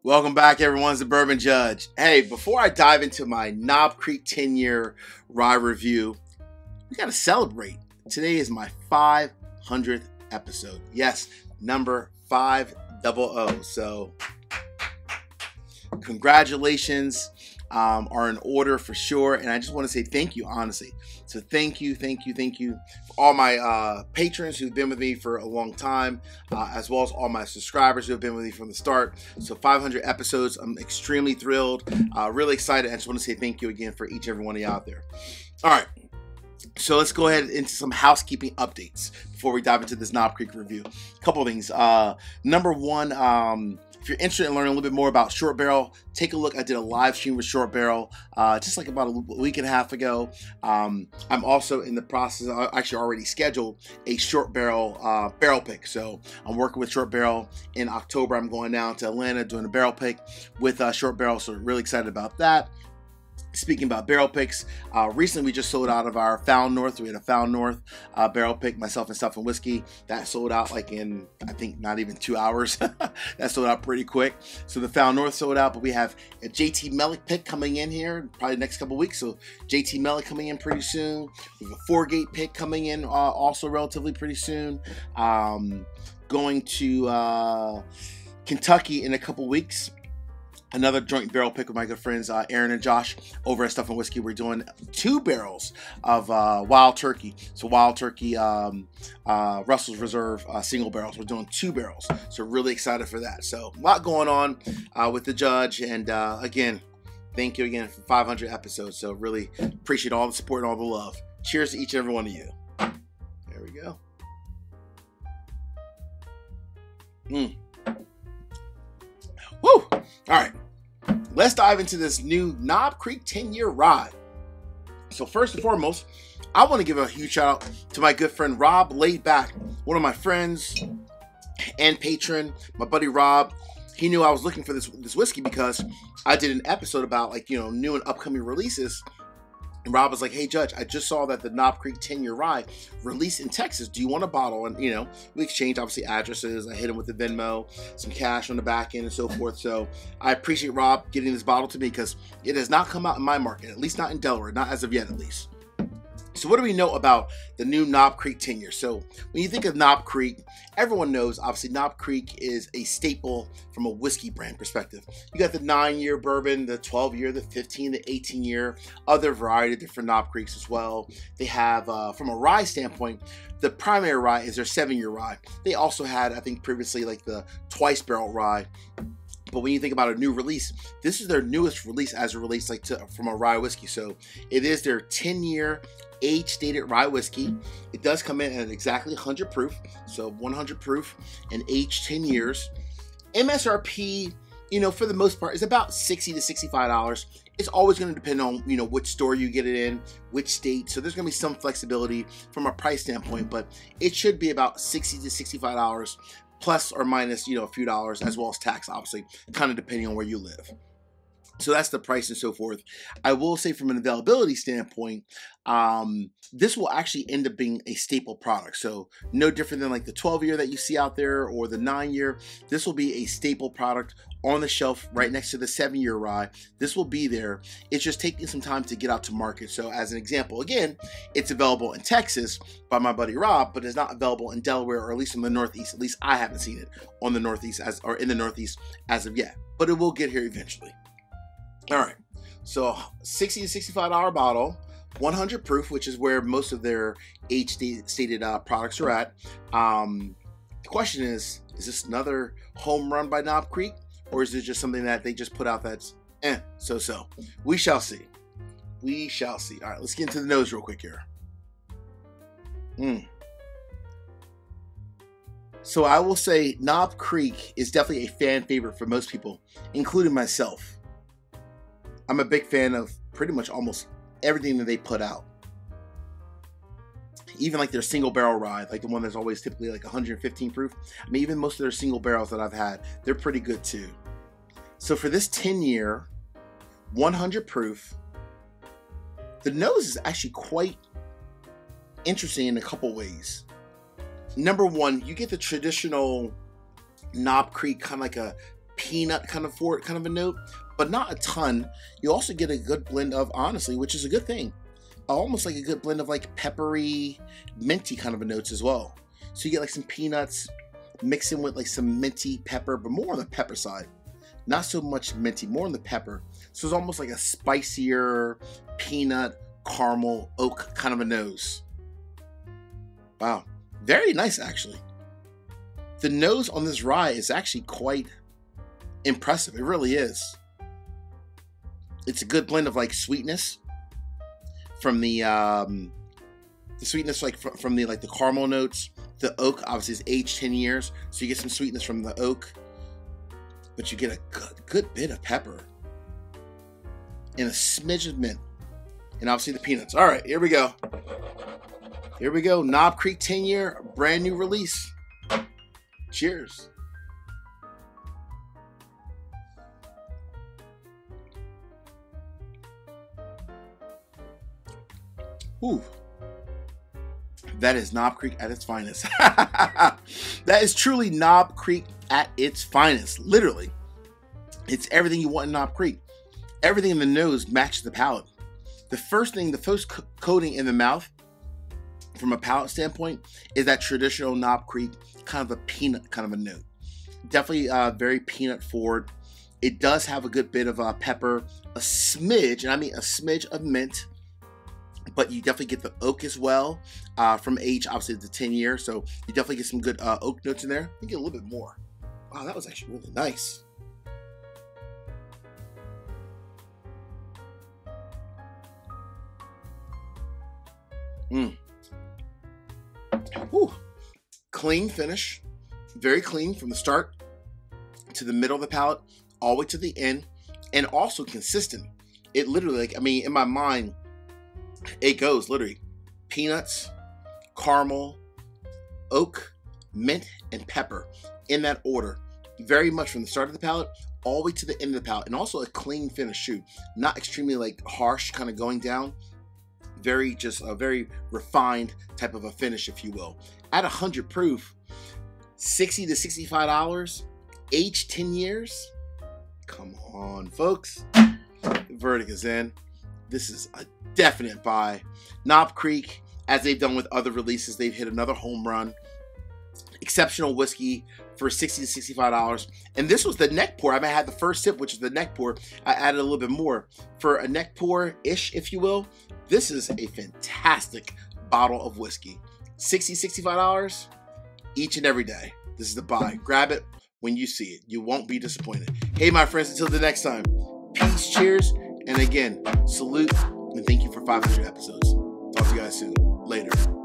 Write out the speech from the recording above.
Welcome back, everyone. It's the Bourbon Judge. Hey, before I dive into my Knob Creek 10-year rye review, we got to celebrate. Today is my 500th episode. Yes, number 500. So, congratulations are in order for sure. And I just want to say thank you, honestly. So thank you for all my patrons who've been with me for a long time, as well as all my subscribers who have been with me from the start. So 500 episodes. I'm extremely thrilled, really excited. I just want to say thank you again for each and every one of you out there. All right. So let's go ahead into some housekeeping updates before we dive into this Knob Creek review. A couple of things. Number one, if you're interested in learning a little bit more about short barrel, take a look. I did a live stream with short barrel just like about a week and a half ago. I'm also in the process, I actually already scheduled a short barrel barrel pick. So I'm working with short barrel in October. I'm going down to Atlanta doing a barrel pick with short barrel. So really excited about that. Speaking about barrel picks, recently we just sold out of our Found North. We had a Found North barrel pick, myself and Stuff and Whiskey. That sold out like in, I think, not even 2 hours. That sold out pretty quick. So the Found North sold out, but we have a JT Mellick pick coming in here probably the next couple weeks. So JT Mellick coming in pretty soon. We have a Four-Gate pick coming in also relatively pretty soon. Going to Kentucky in a couple weeks. Another joint barrel pick with my good friends Aaron and Josh over at Stuff and Whiskey. We're doing 2 barrels of Wild Turkey. So Wild Turkey Russell's Reserve single barrels. We're doing 2 barrels. So really excited for that. So a lot going on with the Judge. And again, thank you again for 500 episodes. So really appreciate all the support and all the love. Cheers to each and every one of you. There we go. Woo! All right, let's dive into this new Knob Creek 10-year rye. So first and foremost, I want to give a huge shout out to my good friend Rob Laidback, one of my friends and patron, my buddy Rob. He knew I was looking for this whiskey because I did an episode about new and upcoming releases. And Rob was like, "Hey Judge, I just saw that the Knob Creek 10-year rye released in Texas. Do you want a bottle?" And we exchanged obviously addresses. I hit him with the Venmo, some cash on the back end and so forth. So I appreciate Rob getting this bottle to me because it has not come out in my market, at least not in Delaware, not as of yet at least. So what do we know about the new Knob Creek 10-year? So when you think of Knob Creek, everyone knows obviously Knob Creek is a staple from a whiskey brand perspective. You got the 9-year bourbon, the 12-year, the 15, the 18-year, other variety of different Knob Creeks as well. They have, from a rye standpoint, the primary rye is their 7-year rye. They also had, I think previously, like the twice barrel rye. But when you think about a new release, this is their newest release as it relates from a rye whiskey. So it is their 10-year age-stated rye whiskey. It does come in at exactly 100 proof, so 100 proof and aged 10 years. MSRP, for the most part, is about $60 to $65. It's always going to depend on, which store you get it in, which state. So there's going to be some flexibility from a price standpoint, but it should be about $60 to $65 plus or minus, a few dollars, as well as tax, obviously, kind of depending on where you live. So that's the price and so forth. I will say from an availability standpoint, this will actually end up being a staple product. So no different than like the 12-year that you see out there or the 9-year. This will be a staple product on the shelf right next to the 7-year rye. This will be there. It's just taking some time to get out to market. So as an example, again, it's available in Texas by my buddy Rob, but it's not available in Delaware, or at least in the Northeast. At least I haven't seen it on the Northeast in the Northeast as of yet, but it will get here eventually. All right, so $60 to $65 bottle, 100 proof, which is where most of their age-stated products are at. The question is this another home run by Knob Creek, or is it just something that they just put out that's so-so? We shall see. We shall see. All right, let's get into the nose real quick here. So I will say Knob Creek is definitely a fan favorite for most people, including myself. I'm a big fan of pretty much almost everything that they put out. Even like their single barrel rye, like the one that's always typically like 115 proof. I mean, even most of their single barrels that I've had, they're pretty good too. So for this 10-year, 100 proof, the nose is actually quite interesting in a couple ways. Number one, you get the traditional Knob Creek, kind of like a peanut kind of forward kind of a note, but not a ton. You also get a good blend of, honestly, which is a good thing, almost like a good blend of like peppery, minty kind of a notes as well. So you get like some peanuts mixing with like some minty pepper, but more on the pepper side. Not so much minty, more on the pepper. So it's almost like a spicier peanut, caramel, oak kind of a nose. Wow, very nice actually. The nose on this rye is actually quite impressive. It really is. It's a good blend of like sweetness from the sweetness like from the like the caramel notes. The oak obviously is aged 10 years, so you get some sweetness from the oak, but you get a good bit of pepper and a smidge of mint, and obviously the peanuts. All right, here we go. Here we go. Knob Creek 10-year, brand new release. Cheers. Ooh. That is Knob Creek at its finest. That is truly Knob Creek at its finest. Literally. It's everything you want in Knob Creek. Everything in the nose matches the palate. The first coating in the mouth, from a palate standpoint, is that traditional Knob Creek, kind of a peanut kind of a note. Definitely very peanut forward. It does have a good bit of pepper, a smidge, and I mean a smidge of mint, but you definitely get the oak as well from age, obviously, the 10 years. So you definitely get some good oak notes in there. You get a little bit more. Wow, that was actually really nice. Whew. Clean finish, very clean from the start to the middle of the palate, all the way to the end, and also consistent. It literally, like, I mean, in my mind, it goes literally peanuts, caramel, oak, mint, and pepper in that order. Very much from the start of the palate all the way to the end of the palate, and also a clean finish too. Not extremely like harsh, kind of going down. Very just a very refined type of a finish, if you will. At 100 proof, $60 to $65, aged 10 years. Come on, folks. The verdict is in. This is a definite buy. Knob Creek, as they've done with other releases, they've hit another home run. Exceptional whiskey for $60 to $65. And this was the neck pour. I mean, I had the first sip, which is the neck pour. I added a little bit more. For a neck pour-ish, if you will, this is a fantastic bottle of whiskey. $60, $65 each and every day. This is the buy. Grab it when you see it. You won't be disappointed. Hey, my friends, until the next time, peace, cheers, and again, salute, and thank you for 500 episodes. Talk to you guys soon. Later.